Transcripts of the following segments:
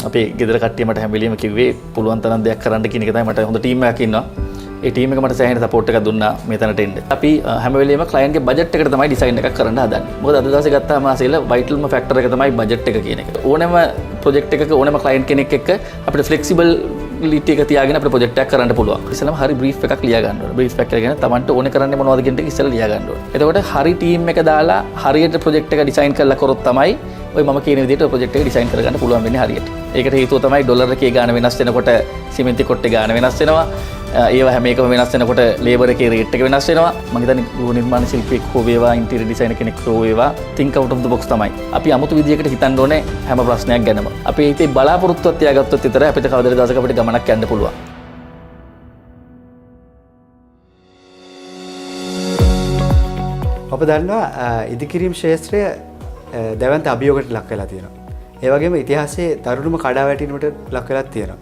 අපේ ගෙදර කට්ටිය මට හැම වෙලෙම කිව්වේ පුළුවන් තරම් දෙයක් කරන්න කියන එක තමයි. මට හොඳ ටීම් එකක් ඉන්නවා. ඒ ටීම් එක මට සෑහෙන සපෝට් එකක් දුන්නා මේ තැනට එන්න. අපි හැම වෙලෙම ක්ලයන්ට්ගේ බජට් එකට තමයි ඩිසයින් එකක් කරන්න හදන්නේ. මොකද අද දවසේ ගත්තාම ආසෙල වයිටල්ම ෆැක්ටර් එක තමයි බජට් එක කියන එක. ඕනෑම ප්‍රොජෙක්ට් එකක ඕනෑම ක්ලයන්ට් කෙනෙක් එක්ක අපිට ෆ්ලෙක්සිබල් ලිටි එක තියාගෙන අපිට ප්‍රොජෙක්ට් එකක් කරන්න පුළුවන්. ඉස්සෙල්ලාම හරි බ්‍රීෆ් එකක් ලියා ගන්න ඕනේ. බ්‍රීෆ් එකක් කරගෙන Tamanට ඕනේ කරන්නේ මොනවද කියන එක ඉස්සෙල්ලා ලියා ගන්න ඕනේ. එතකොට හරි ටීම් එක දාලා හරියට ප්‍රොජෙක්ට් එක ඩිසයින් කරලා කරොත් තමයි ඔය මම කියන විදිහට ප්‍රොජෙක්ට් එක ඩිසයින් කරගන්න පුළුවන් වෙන්නේ හරියට. ඒකට හේතුව තමයි ඩොලර් එකේ ගාණ වෙනස් වෙනකොට සිමෙන්ති කොට්ටේ ගාණ වෙනස් වෙනවා. ඒවා හැම එකම වෙනස් වෙනකොට ලේබර් එකේ රේට් එක වෙනස් වෙනවා. මම හිතන්නේ ගෘහ නිර්මාණ ශිල්පියෙක් හෝ වේවා ඉන්ටීරියර් ඩිසයිනර් කෙනෙක් හෝ වේවා think out of the box තමයි. අපි 아무තු විදියකට හිතන්න ඕනේ හැම ප්‍රශ්නයක් ගැනම. අපි හිතේ බලාපොරොත්තුවක් තියාගත්තොත් විතරයි අපිට කවදාද දවසක අපිට ගමනක් යන්න පුළුවන්. ඔබ දන්නවා ඉදිකිරීම් ක්ෂේත්‍රය දැවන්ත අභියෝගයට ලක් වෙලා තියෙනවා. ඒ වගේම ඉතිහාසයේ තරුණම කඩාවැටීමට ලක් වෙලා තියෙනවා.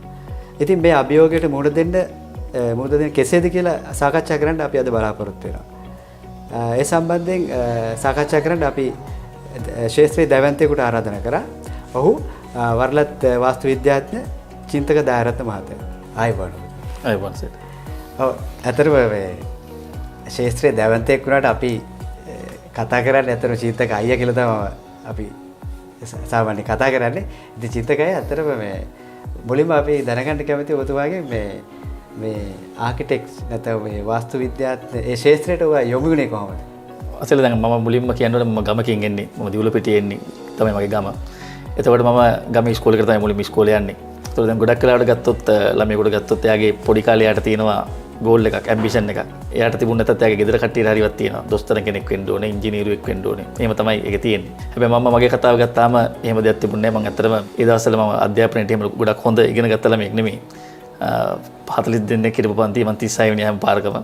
ඉතින් මේ අභියෝගයට මුහුණ දෙන්න කෙසේද කියලා සාකච්ඡා කරන්න අපි අද බලාපොරොත්තු වෙනවා. ඒ සම්බන්ධයෙන් සාකච්ඡා කරන්න අපි ක්ෂේත්‍රයේ දැවන්තයෙකුට ආරාධනා කරා. ඔහු වරලත් වාස්තු විද්‍යාඥ චින්තක දායරත්න මහතා. ආයිබෝන් සර්. ඔව් අතරම මේ ක්ෂේත්‍රයේ දැවන්තයෙක් වුණාට අපි කතා කරන්නේ අතන චින්තක අයියා කියලා තමයි අපි සාමාන්‍ය කතා කරන්නේ. ඉතින් චින්තකය අතරම මේ මුලින්ම අපි දැනගන්න කැමති ඔබතුමාගේ මේ ආකිටෙක්ට්ස් නැත්නම් මේ වාස්තු විද්‍යාඥ ඒ ක්ෂේත්‍රයට ඔය යොමු වුණේ කොහොමද? අසල දැන් මම මුලින්ම කියනකොට මම ගමකින් එන්නේ. මම දිවුලපිටියේ එන්නේ තමයි මගේ ගම. එතකොට මම ගමේ ඉස්කෝලේකට තමයි මුලින්ම ඉස්කෝලේ යන්නේ. ඒතකොට දැන් ගොඩක් වෙලාවට ගත්තොත් ළමයෙකුට ගත්තොත් එයාගේ පොඩි කාලේ යාට තියෙනවා ගෝල් එකක්, ඇම්බිෂන් එකක්. එයාට තිබුණ නැත්නම් එයාගේ ගෙදර කට්ටියට හරිවත් තියෙනවා. දොස්තර කෙනෙක් වෙන්න ඕනේ, ඉංජිනේරුවෙක් වෙන්න ඕනේ. එහෙම තමයි ඒක තියෙන්නේ. හැබැයි මම මගේ කතාව ගත්තාම එහෙම දෙයක් තිබුණේ නැහැ. මම ඇත්තටම ඒ දවස්වල මම අධ්‍යාපනයේට එහෙම ගොඩක් හොඳ ඉගෙන ගත්ත ළමයෙක් නෙමෙයි. 40 දෙනෙක් හිටපු පන්තිය මම 36 වෙනි හැම පාරකම.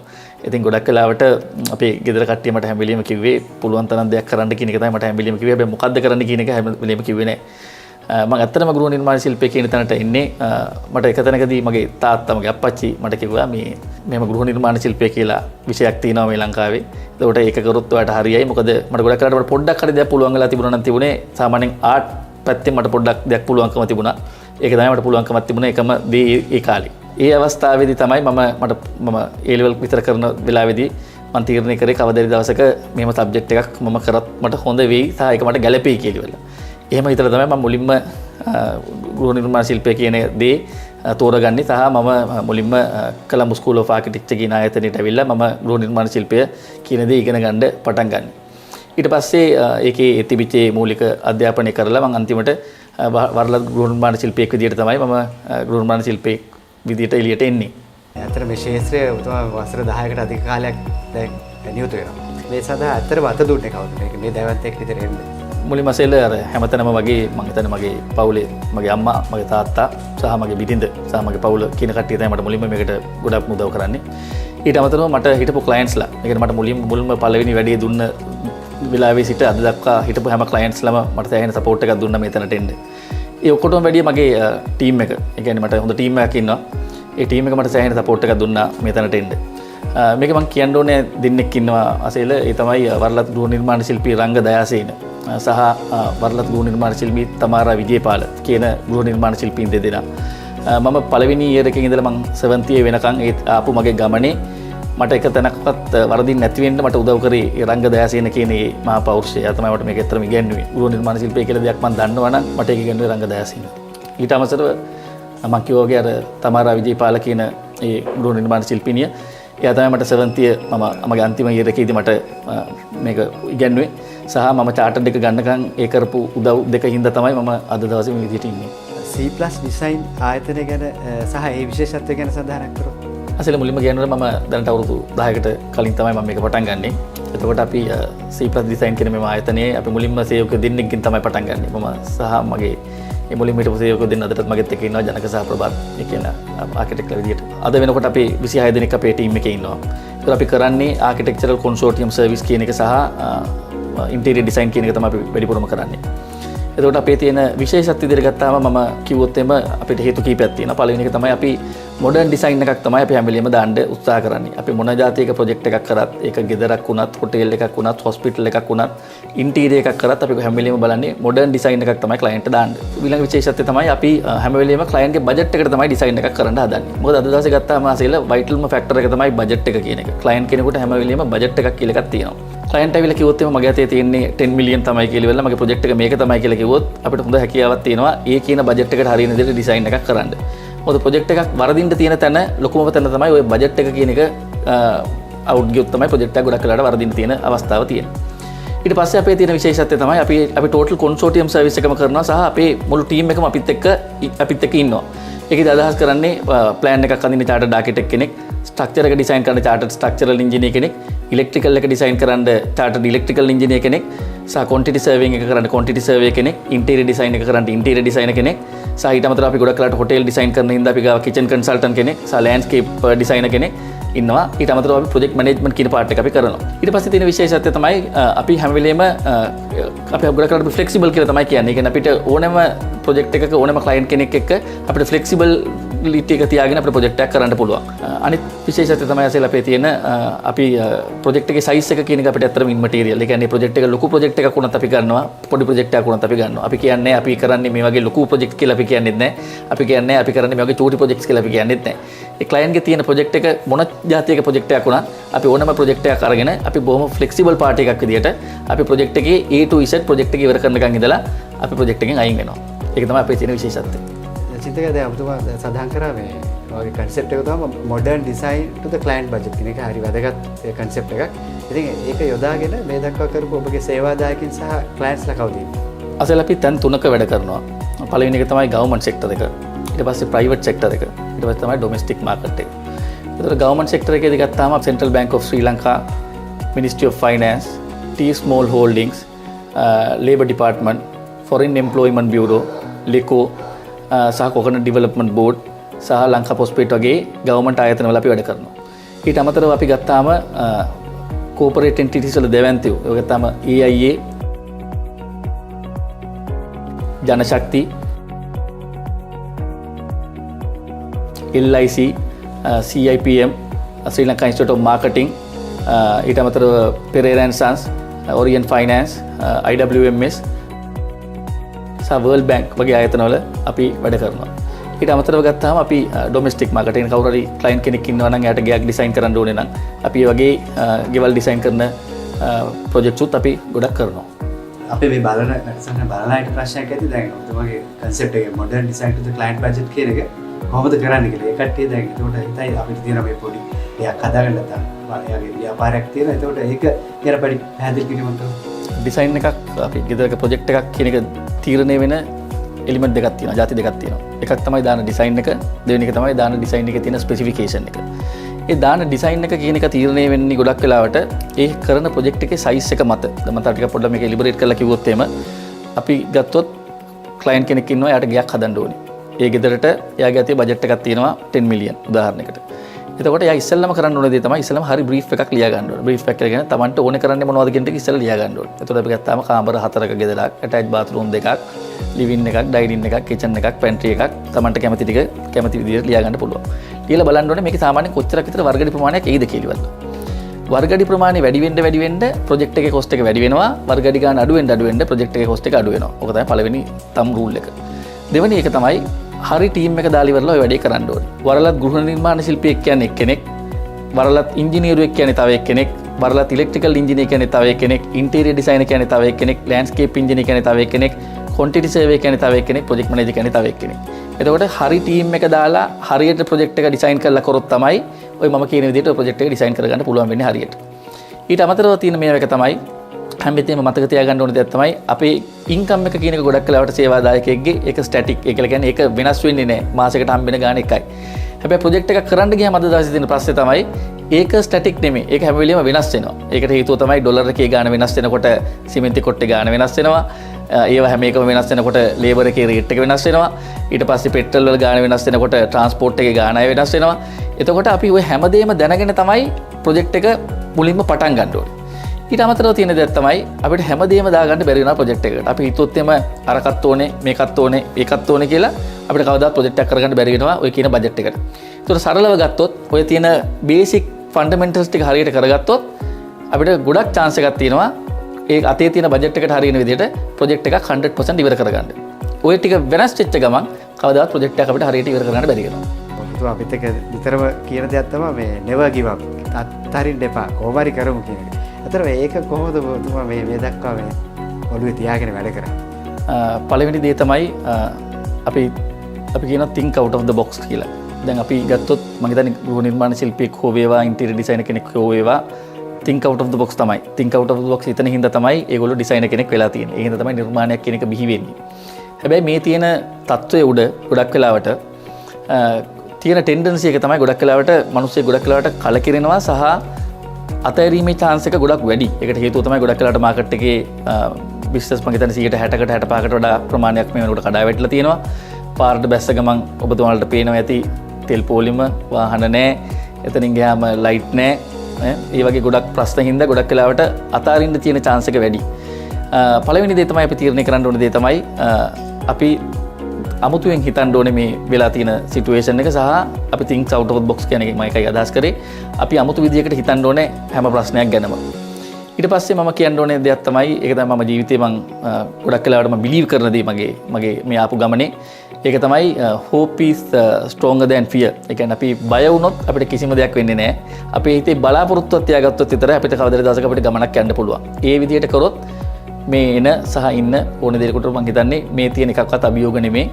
ඉතින් ගොඩක් වෙලාවට අපේ ගෙදර කට්ටිය මට හැම වෙලෙම කිව්වේ පුළුවන් තරම් දෙයක් කරන්න කියන එක තමයි මට හැම වෙලෙම කිව්වේ. හැබැයි මොකද්ද කරන්න කියන එක හැම වෙලෙම කිව්වේ නැහැ. මම ඇත්තටම ගෘහ නිර්මාණ ශිල්පයේ කියන තැනට එන්නේ මට එක තැනකදී මගේ තාත්තා මගේ අප්පච්චි මට කිව්වා මෙහෙම ගෘහ නිර්මාණ ශිල්පය කියලා විෂයක් තියෙනවා මේ ලංකාවේ. ඒකට ඒක කරොත් ඔයාලට හරියයි. මොකද මට ගොඩක් කරලා මට පොඩ්ඩක් හරි දෙයක් පුළුවන් වෙලා තිබුණා නම් තිබුණේ සාමාන්‍යයෙන් ආර්ට් පැත්තෙන් මට පොඩ්ඩක් දෙයක් පුළුවන්කම තිබුණා. ඒක තමයි මට පුළුවන්කමක් තිබුණේ එකම දේ ඒ කාලේ. ඒ අවස්ථාවේදී තමයි මම A level විතර කරන වෙලාවේදී මම තීරණය කරේ කවදාද දවසක මෙහෙම සබ්ජෙක්ට් එකක් මම කරත් මට හොඳ වෙයි සහ ඒක මට ගැළපෙයි කියලා. එහෙම හිතලා තමයි මම මුලින්ම ගෘහ නිර්මාණ ශිල්පය කියන දේ තෝරගන්නේ සහ මම මුලින්ම කොළඹ ස්කූල් ඔෆ් ආකිටෙක්චර් කියන ආයතනයට ඇවිල්ලා මම ගෘහ නිර්මාණ ශිල්පය කියන දේ ඉගෙන ගන්න පටන් ගන්න. ඊට පස්සේ ඒකේ තිබිච්ච මූලික අධ්‍යාපනය කරලා මම අන්තිමට වරලත් ගෘහ නිර්මාණ ශිල්පියෙක් විදියට තමයි මම ගෘහ නිර්මාණ ශිල්පියෙක් විදියට එළියට එන්නේ. ඇත්තට මේ ක්ෂේත්‍රය උතුම් වසර 10කට අධික කාලයක් දැන් නියුත වෙනවා. මේ සඳහා ඇත්තට වත දුන්නේ කවුද? මේ දැවන්තයෙක් විතර එන්නේ. මුලින්ම සෙල්ල අර හැමතැනම වගේ මම හිතන්නේ මගේ පවුලේ මගේ අම්මා මගේ තාත්තා සහ මගේ බිරිඳ සහ මගේ පවුල කියන කට්ටිය තමයි මට මුලින්ම මේකට ගොඩක් උදව් කරන්නේ. ඊට අමතරව මට හිටපු ක්ලයන්ට්ස්ලා මේකට මට මුලින්ම පළවෙනි වැඩේ දුන්න වෙලාවේ සිට අද දක්වා හිටපු හැම ක්ලයන්ට්ස්ලාම මට සෑහෙන සපෝට් එකක් දුන්නා මේ තැනට එන්න. ඒ ඔක්කොටම වැඩිය මගේ ටීම් එක. ඒ කියන්නේ මට හොඳ ටීම් එකක් ඉන්නවා. ඒ ටීම් එක මට සෑහෙන සපෝට් එකක් දුන්නා මේ තැනට එන්න. මේක මම කියන්න ඕනේ දෙන්නෙක් ඉන්නවා අසේල. ඒ තමයි වරලත් ගෘහ නිර්මාණ ශිල්පී රංග දයාසේන සහ වරලත් ගෘහ නිර්මාණ ශිල්පී තමාරා විජේපාල කියන ගෘහ නිර්මාණ ශිල්පීන් දෙදෙනා. මම පළවෙනි ඉයර් එකේ ඉඳලා මම 7th year වෙනකන් ඒ ආපු මගේ ගමනේ මට එක තැනකවත් වරදින් නැති වෙන්න මට උදව් කරේ ඒ රංග දයාසේන කියන ඒ මහා පෞරුෂය. තමයි මට මේක ඇත්තටම ඉගෙනුවේ. ගෘහ නිර්මාණ ශිල්පය කියලා දෙයක් මම දන්නවා නම් මට ඒක ඉගෙනුවේ රංග දයාසේන. ඊට අමතරව මම කිව්වා වගේ අර තමාරා විජේපාල කියන ඒ ගෘහ නිර්මාණ ශිල්පිනිය එයා තමයි මට 7th year මගේ අන්තිම ඉයර් එකේදී මට මේක ඉගෙනුවේ. සහ මම චාටර්ඩ් එක ගන්නකම් ඒ කරපු උදව් දෙක හින්දා තමයි මම අද දවසේ මේ විදිහට ඉන්නේ. C+ ඩිසයින් ආයතනය ගැන සහ ඒ විශේෂත්වය ගැන සඳහන් කරොත්. අසල මුලින්ම කියනකොට මම දැනට අවුරුදු 10කට කලින් තමයි මම මේක පටන් ගන්නෙ. එතකොට අපි C+ ඩිසයින් කියන මේ ආයතනයේ අපි මුලින්ම සේවක දෙන්නෙක්ගෙන් තමයි පටන් ගන්නෙ. මම සහ මගේ මේ මුලින්ම හිටපු සේවක දෙන්න අදටත් මගෙත් එක්ක ඉන්නවා ජනක සහ ප්‍රභාත් කියන ආකිටෙක්ට්ලා විදියට. අද වෙනකොට අපි 26 දෙනෙක් අපේ ටීම් එකේ ඉන්නවා. ඒතර අපි කරන්නේ ආකිටෙක්චරල් කොන්සෝටියම් සර්විස් කියන එක සහ ඉන්ටීරියර් ඩිසයින් කියන එක තමයි අපි වැඩිපුරම කරන්නේ. එතකොට අපේ තියෙන විශේෂත්වය විදිහට ගත්තාම මම කිව්වොත් එම අපිට හේතු කීපයක් තියෙනවා. පළවෙනි එක තමයි අපි මොඩර්න් ඩිසයින් එකක් තමයි අපි හැම වෙලෙම දාන්න උත්සාහ කරන්නේ. අපි මොන જાතියක ප්‍රොජෙක්ට් එකක් කරත්, ඒක ගෙදරක් වුණත්, හොටෙල් එකක් වුණත්, හොස්පිටල් එකක් වුණත්, ඉන්ටීරියර් එකක් කරත් අපි හැම වෙලෙම බලන්නේ මොඩර්න් ඩිසයින් එකක් තමයි ක්ලයන්ට් දාන්න. ඊළඟ විශේෂත්වය තමයි අපි හැම වෙලෙම ක්ලයන්ට්ගේ බජට් එකට තමයි ඩිසයින් එකක් කරන්න හදන්නේ. මොකද අද දවසේ ගත්තාම ආසෙල වයිටල්ම ෆැක්ටර් එක තමයි බජට් එක කියන එක. ක්ලයන්ට් කෙනෙකුට හැම වෙලෙම බජට් එකක් කියලා එකක් තියෙනවා. ක්ලයන්ට් ඇවිල්ලා කිව්වොත් එම මගේ අතේ තියෙන්නේ 10 මිලියන් තමයි කියලා ඉවරලා මගේ ප්‍රොජෙක්ට් එක මේක තමයි කියලා කිව්වොත් අපිට හොඳ හැකියාවක් තියෙනවා ඒ කියන බජට් එකට හරියන විදිහට ඩිසයින් එකක් කරන්න. මොකද ප්‍රොජෙක්ට් එකක් වරදින්න තියෙන තැන ලොකුම තැන තමයි ওই බජට් එක කියන එක අවුට් ගියොත් තමයි ප්‍රොජෙක්ට් එක ගොඩක් වෙලාවට වරදින්න තියෙන අවස්ථාව තියෙන්නේ. ඊට පස්සේ අපේ තියෙන විශේෂත්වය තමයි අපි ටෝටල් කොන්සෝටියම් සර්විස් එකම කරනවා සහ අපේ මුළු ටීම් එකම අපිත් එක්ක ඉන්නවා. ඒකද අදහස් කරන්නේ ප්ලෑන් එකක් අඳින්න චාටර්ඩ් ආකිටෙක්ට් කෙනෙක්, ස්ට්‍රක්චර් එක ඩිසයින් කරන්න චාටර්ඩ් ස්ට්‍රක්චරල් ඉන්ජිනියර් කෙනෙක්, ඉලෙක්ට්‍රිකල් එක ඩිසයින් කරන්න චාටර්ඩ් ඉලෙක්ට්‍රිකල් ඉන්ජිනියර් කෙනෙක්, සහ ක්වොන්ටිටි සර්වේයින් එක කරන්න ක්වොන්ටිටි සර්වේ කෙනෙක්, ඉන්ටීරියර් ඩිසයින් එක කරන්න ඉන්ටීරියර් ඩිසයිනර් කෙනෙක්, සහ ඊට අමතරව අපි ගොඩක් වෙලාවට හොටෙල් ඩිසයින් කරන හින්දා අපි ගාව කිචන් කන්සල්ටන්ට් කෙනෙක්, සහ ලෑන්ඩ්ස්කේප් ඩිසයිනර් කෙනෙක් ඉන්නවා. ඊට අමතරව අපි ප්‍රොජෙක්ට් මැනේජ්මන්ට් කියන පාර්ට් එක අපි කරනවා. ඊට පස්සේ තියෙන විශේෂත්වය තමයි අපි හැම වෙලේම අපි ගොඩක් වෙලාවට ෆ්ලෙක්සිබල් කියලා තමයි කියන්නේ. ඒ කියන්නේ අපිට ඕනෑම ප්‍රොජෙක්ට් එකක ඕනෑම ක්ලයන්ට් කෙනෙක් එක්ක අපිට ෆ්ලෙක්සිබල් ලිටි එක තියාගෙන අපිට ප්‍රොජෙක්ට් එකක් කරන්න පුළුවන්. අනිත් විශේෂත්වය තමයි අසල අපේ තියෙන අපි ප්‍රොජෙක්ට් එකේ සයිස් එක කියන එක අපිට ඇත්තටම ඉන් මටීරියල්. ඒ කියන්නේ ප්‍රොජෙක්ට් එක ලොකු ප්‍රොජෙක්ට් එකක් වුණත් අපි ගන්නවා, පොඩි ප්‍රොජෙක්ට් එකක් වුණත් අපි ගන්නවා. අපි කියන්නේ අපි කරන්නේ මේ වගේ ලොකු ප්‍රොජෙක්ට් කියලා අපි කියන්නේත් නැහැ. අපි කියන්නේ අපි කරන්නේ මේ වගේ චූටි ප්‍රොජෙක්ට්ස් කියලා අපි කියන්නේත් නැහැ. ඒ ක්ලයන්ට්ගේ තියෙන ප්‍රොජෙක්ට් එක මොන જાතියක ප්‍රොජෙක්ට් එකක් වුණත් අපි ඕනම ප්‍රොජෙක්ට් එකක් අරගෙන අපි බොහොම ෆ්ලෙක්සිබල් පාර්ටි එකක් විදියට අපි ප්‍රොජෙක්ට් එකේ A to Z ප්‍රොජෙක්ට් එක ඉවර කරනකන් ඉඳලා අපි ප්‍රොජෙක්ට් එකෙන් අයින් වෙනවා. ඒක තමයි අපේ තියෙන විශේෂත්වය. චින්තක දැන් ඔබතුමා සඳහන් කරා මේ වගේ කන්සෙප්ට් එක තමයි මොඩර්න් ඩිසයින් ටු ද ක්ලයන්ට් බජට් කියන එක හරි වැදගත් කන්සෙප්ට් එකක්. ඉතින් ඒක යොදාගෙන මේ දක්වා කරපු ඔබගේ සේවාදායකින් සහ ක්ලයන්ට්ස්ලා කවුද ඉන්නේ? අසල අපි තැන් තුනක වැඩ කරනවා. පළවෙනි එක තමයි ගවර්න්මන්ට් සෙක්ටර් එක. ඊට පස්සේ ප්‍රයිවට් සෙක්ටර් එක. ඊට පස්සේ තමයි ඩොමෙස්ටික් මාකට් එක. ඒතර ගවර්න්මන්ට් සෙක්ටර් එකේදී ගත්තාම central bank of Sri Lanka, ministry of finance, tea small holdings, labour department, foreign employment bureau, ලිකෝ සහ කොකනට් ඩෙවලොප්මන්ට් බෝඩ් සහ ලංකා පොස්පේට් වගේ ගවර්න්මන්ට් ආයතන වල අපි වැඩ කරනවා. ඊට අමතරව අපි ගත්තාම කෝපරේට් එන්ටිටිස් වල දෙවන්තියෝ ඒ ගත්තාම AIA, Janashakthi, LIC, CIPM, Sri Lanka institute of marketing, ඊට අමතරව Perera and sons, orient finance, IWMS සහ වර්ල්ඩ් බැංක් වගේ ආයතනවල අපි වැඩ කරනවා. ඊට අමතරව ගත්තාම අපි ඩොමෙස්ටික් මාකට් එකේ කවුරු හරි ක්ලයන්ට් කෙනෙක් ඉන්නවා නම් එයාට ගෙයක් ඩිසයින් කරන්න ඕනේ නම් අපි ඒ වගේ ගෙවල් ඩිසයින් කරන ප්‍රොජෙක්ට්ස් උත් අපි ගොඩක් කරනවා. අපි මේ බලනයිට ප්‍රශ්නයක් ඇති දැන් ඔබතුමාගේ කන්සෙප්ට් එකේ මොඩර්න් ඩිසයින් ටු ද ක්ලයන්ට් බජට් කියන එක කොහොමද කරන්නේ කියලා. ඒ කට්ටිය දැන් ඒකට හිතයි අපිට තියෙන මේ පොඩි එයක් හදාගන්න නැත්නම් එයාගේ ව්‍යාපාරයක් තියෙනවා. ඒකට ඒක ගැන පොඩි පැහැදිලි කිරීමක් කරමු. ඩිසයින් එකක් අපි ගෙදරක ප්‍රොජෙක්ට් එකක් කියන එක තීරණය වෙන එලිමන්ට් දෙකක් තියෙනවා, ಜಾති දෙකක් තියෙනවා. එකක් තමයි දාන ඩිසයින් එක, දෙවෙනි එක තමයි දාන ඩිසයින් එකේ තියෙන ස්පෙસિෆිකේෂන් එක. ඒ දාන ඩිසයින් එක කියන එක තීරණය වෙන්නේ ගොඩක් වෙලාවට ඒ කරන ප්‍රොජෙක්ට් එකේ සයිස් එක මත. දැන් මම ටිකක් පොඩ්ඩක් මේක එලිබරේට් කරලා කිව්වොත් එහෙම අපි ගත්තොත් ක්ලයන්ට් කෙනෙක් ඉන්නවා, එයාට ගයක් හදන්න ඕනේ. ඒ ගෙදරට එයාගේ අතේ බජට් එකක් තියෙනවා 10 මිලියන් උදාහරණයකට. එතකොට එයා ඉස්සෙල්ලාම කරන්න ඕනේ දේ තමයි ඉස්සෙල්ලාම හරි බ්‍රීෆ් එකක් ලියා ගන්න ඕනේ. බ්‍රීෆ් එක ගැන තමන්ට ඕනේ කරන්නේ මොනවද කියන එක ඉස්සෙල්ලා ලියා ගන්න ඕනේ. එතකොට අපි ගත්තාම කාමර 4ක ගෙදරක්, ඇටච් බාත්රූම් දෙකක්, ලිවින් එකක්, ඩයිනින් එකක්, කිචන් එකක්, පැන්ට්‍රි එකක් තමන්ට කැමති ටික කැමති විදිහට ලියා ගන්න පුළුවන්. ලියලා බලන්න ඕනේ මේකේ සාමාන්‍යයෙන් කොච්චරක් විතර වර්ගඩි ප්‍රමාණයක් එයිද කියලා. වර්ගඩි ප්‍රමාණය වැඩි වෙන්න ප්‍රොජෙක්ට් එකේ කොස්ට් එක වැඩි වෙනවා. වර්ගඩි ගන්න අඩු වෙන්න ප්‍රොජෙක්ට් එකේ කොස්ට් එක අඩු වෙනවා. ඕක තමයි පළවෙනි තම් රූල් එක. දෙවෙනි එක තමයි හරි ටීම් එක දාලා ඉවරලා ඔය වැඩේ කරන්න ඕනේ. වරලත් ගෘහ නිර්මාණ ශිල්පියෙක් කියන්නේ එක්කෙනෙක්, වරලත් ඉංජිනේරුවෙක් කියන්නේ තව එක්කෙනෙක්, වරලත් ඉලෙක්ට්‍රිකල් ඉංජිනේර් කියන්නේ තව එක්කෙනෙක්, ඉන්ටීරියර් ඩිසයිනර් කියන්නේ තව එක්කෙනෙක්, ලෑන්ඩ්ස්කේප් ඉංජිනේර් කියන්නේ තව එක්කෙනෙක්, ක්වොන්ටිටි සර්වේ කියන්නේ තව එක්කෙනෙක්, ප්‍රොජෙක්ට් මැනේජර් කියන්නේ තව එක්කෙනෙක්. එතකොට හරි ටීම් එක දාලා හරියට ප්‍රොජෙක්ට් එක ඩිසයින් කරලා කරොත් තමයි ඔය මම කියන විදිහට ඔය ප්‍රොජෙක්ට් එක ඩිසයින් කරගන්න පුළුවන් වෙන්නේ හරියට. ඊට අමතරව තියෙන මේ එක තමයි හැමතිස්සෙම මතක තියාගන්න ඕන දෙයක් තමයි අපේ ඉන්කම් එක කියන එක ගොඩක් වෙලාවට සේවාදායකයෙක්ගේ ඒක ස්ටැටික්. ඒ කියන්නේ ඒක වෙනස් වෙන්නේ නැහැ. මාසෙකට හම්බෙන ගාණ එකයි. හැබැයි ප්‍රොජෙක්ට් එකක් කරන්න ගියාම අද දවසේ තියෙන ප්‍රශ්නේ තමයි ඒක ස්ටැටික් නෙමෙයි. ඒක හැම වෙලෙම වෙනස් වෙනවා. ඒකට හේතුව තමයි ඩොලර් එකේ ගාණ වෙනස් වෙනකොට සිමෙන්ති කොට්ටේ ගාණ වෙනස් වෙනවා. ඒව හැම එකම වෙනස් වෙනකොට ලේබර් එකේ රේට් එක වෙනස් වෙනවා. ඊට පස්සේ පෙට්‍රල් වල ගාණ වෙනස් වෙනකොට ට්‍රාන්ස්පෝර්ට් එකේ ගාණ වෙනස් වෙනවා. එතකොට අපි ওই හැමදේම දැනගෙන තමයි ප්‍රොජෙක්ට් එක මුලින්ම පටන් ගන්න ඕනේ. ඊට අමතරව තියෙන දෙයක් තමයි අපිට හැමදේම දාගන්න බැරි වෙනවා ප්‍රොජෙක්ට් එකකට. අපි හිතුවොත් එම අරකට ඕනේ, මේකත් ඕනේ, ඒකත් ඕනේ කියලා අපිට කවදාවත් ප්‍රොජෙක්ට් එකක් කරගන්න බැරි වෙනවා ඔය කියන බජට් එකට. ඒතකොට සරලව ගත්තොත් ඔය තියෙන බේසික් ෆන්ඩමෙන්ටල්ස් ටික හරියට කරගත්තොත් අපිට ගොඩක් chance එකක් තියෙනවා ඒ අතේ තියෙන බජට් එකට හරියන විදිහට ප්‍රොජෙක්ට් එකක් 100% ඉවර කරගන්න. ඔය ටික වෙනස් වෙච්ච ගමන් කවදාවත් ප්‍රොජෙක්ට් එකක් අපිට හරියට ඉවර කරගන්න බැරි වෙනවා. ඔබතුමා අපිත් එක්ක නිතරම කියන දෙයක් තමයි මේ never give up. අත්හරින්න එපා. කොහොම හරි කරමු කියන එක. අතන මේක කොහොමද ඔබතුමා මේ දක්වා මේ ඔළුවේ තියාගෙන වැඩ කරන්නේ? පළවෙනි දේ තමයි අපි කියන think out of the box කියලා. දැන් අපි ගත්තොත් මම හිතන්නේ ගෘහ නිර්මාණ ශිල්පියෙක් හෝ වේවා ඉන්ටීරියර් ඩිසයිනර් කෙනෙක් හෝ වේවා think out of the box තමයි. think out of the box හිතන හින්දා තමයි ඒගොල්ලෝ ඩිසයිනර් කෙනෙක් වෙලා තියෙන්නේ. ඒ හින්දා තමයි නිර්මාණයක් කියන එක බිහි වෙන්නේ. හැබැයි මේ තියෙන තත්ත්වයේ උඩ ගොඩක් වෙලාවට තියෙන ටෙන්ඩන්සි එක තමයි ගොඩක් වෙලාවට මිනිස්සු ගොඩක් වෙලාවට කලකිරෙනවා සහ අතෑරීමේ chance එක ගොඩක් වැඩි. ඒකට හේතුව තමයි ගොඩක් වෙලාවට මාකට් එකේ බිස්නස් මම හිතන්නේ 60කට 65කට වඩා ප්‍රමාණයක් මේ වෙනකොට කඩා වැටිලා තියෙනවා. පාරට බැස්ස ගමන් ඔබතුමාලට පේනවා ඇති තෙල් පොලිම වාහන නැහැ. එතනින් ගියාම ලයිට් නැහැ. ඒ වගේ ගොඩක් ප්‍රශ්න හින්දා ගොඩක් වෙලාවට අතාරින්න තියෙන chance එක වැඩි. පළවෙනි දේ තමයි අපි තීරණය කරන්න ඕන දේ තමයි අපි අමුතුවෙන් හිතන්න ඕනේ මේ වෙලා තියෙන සිටුේෂන් එක සහ අපි think out of the box කියන එක මම එකයි අදහස් කරේ. අපි අමුතු විදියකට හිතන්න ඕනේ හැම ප්‍රශ්නයක් ගැනම. ඊට පස්සේ මම කියන්න ඕනේ දෙයක් තමයි ඒක තමයි මම ජීවිතේ මම ගොඩක් වෙලාවට මම බිලීව් කරන දේ මගේ මේ ආපු ගමනේ. ඒක තමයි hope is stronger than fear. ඒ කියන්නේ අපි බය වුණොත් අපිට කිසිම දෙයක් වෙන්නේ නැහැ. අපේ හිතේ බලාපොරොත්තුවක් තියාගත්තොත් විතරයි අපිට කවදාද දවසක අපිට ගමනක් යන්න පුළුවන්. ඒ විදියට කරොත් මේ එන සහ ඉන්න ඕන දෙයකට මම හිතන්නේ මේ තියෙන එකක්වත් අභියෝග නෙමේ.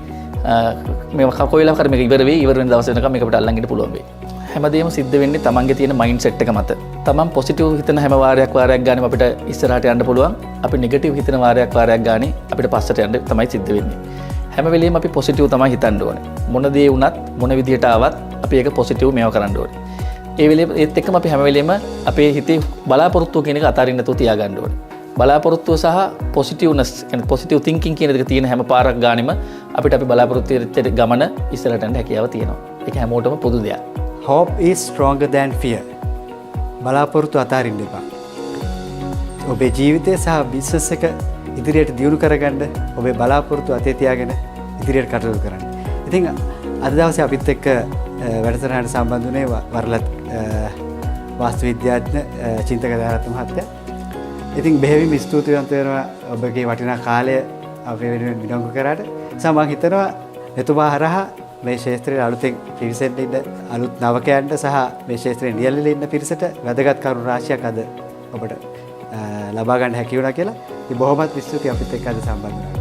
මේ කොයිලා කර මේක ඉවර වෙයි. ඉවර වෙන දවස් වෙනකම් මේක අපිට අල්ලන් ඉන්න පුළුවන් වෙයි. හැමදේම සිද්ධ වෙන්නේ තමන්ගේ තියෙන මයින්ඩ් සෙට් එක මත. තමන් පොසිටිව් හිතන හැම වාරයක් ගානෙම අපිට ඉස්සරහට යන්න පුළුවන්. අපි නෙගටිව් හිතන වාරයක් ගානේ අපිට පස්සට යන්න තමයි සිද්ධ වෙන්නේ. හැම වෙලෙම අපි පොසිටිව් තමයි හිතන්න ඕනේ. මොන දේ වුණත් මොන විදියට ආවත් අපි ඒක පොසිටිව් මේව කරන්න ඕනේ. ඒ වෙලෙම ඒත් එක්කම අපි හැම වෙලෙම අපේ හිතේ බලාපොරොත්තුව කියන එක අතාරින්න නැතුව තියාගන්න ඕනේ. බලාපොරොත්තුව සහ පොසිටිව්නස් කියන්නේ පොසිටිව් තින්කින් කියන දෙක තියෙන හැම පාරක් ගානෙම අපිට අපි බලාපොරොත්තු වෙච්ච ගමන ඉස්සරහට යන්න හැකියාව තියෙනවා. ඒක හැමෝටම පොදු දෙයක්. Hope is stronger than fear. බලාපොරොත්තු අතාරින්න එපා. ඔබේ ජීවිතය සහ බිස්නස් එක ඉදිරියට දියුණු කරගන්න ඔබේ බලාපොරොත්තු අතේ තියාගෙන ඉදිරියට කටයුතු කරන්න. ඉතින් අද දවසේ අපිත් එක්ක වැඩසටහනට සම්බන්ධ වුණේ වරලත් වාස්තු විද්‍යාඥ චින්තක දාරත් මහත්තයා. ඉතින් බෙහෙවින්ම ස්තුතිවන්ත වෙනවා ඔබගේ වටිනා කාලය අපේ වෙනුවෙන් විනෝද කරාට. මම හිතනවා එතුමා හරහා මේ ශාස්ත්‍රයේ අලුතෙන් පිරිසෙන්න ඉන්න අලුත් නවකයන්ට සහ මේ ශාස්ත්‍රයේ නියැලෙලා ඉන්න පිරිසට වැදගත් කරුණු රාශියක් අද ඔබට ලබා ගන්න හැකි වුණා කියලා. ඉතින් බොහොමත් ස්තුතියි අපිත් එක්ක අද සම්බන්ධ වුණාට.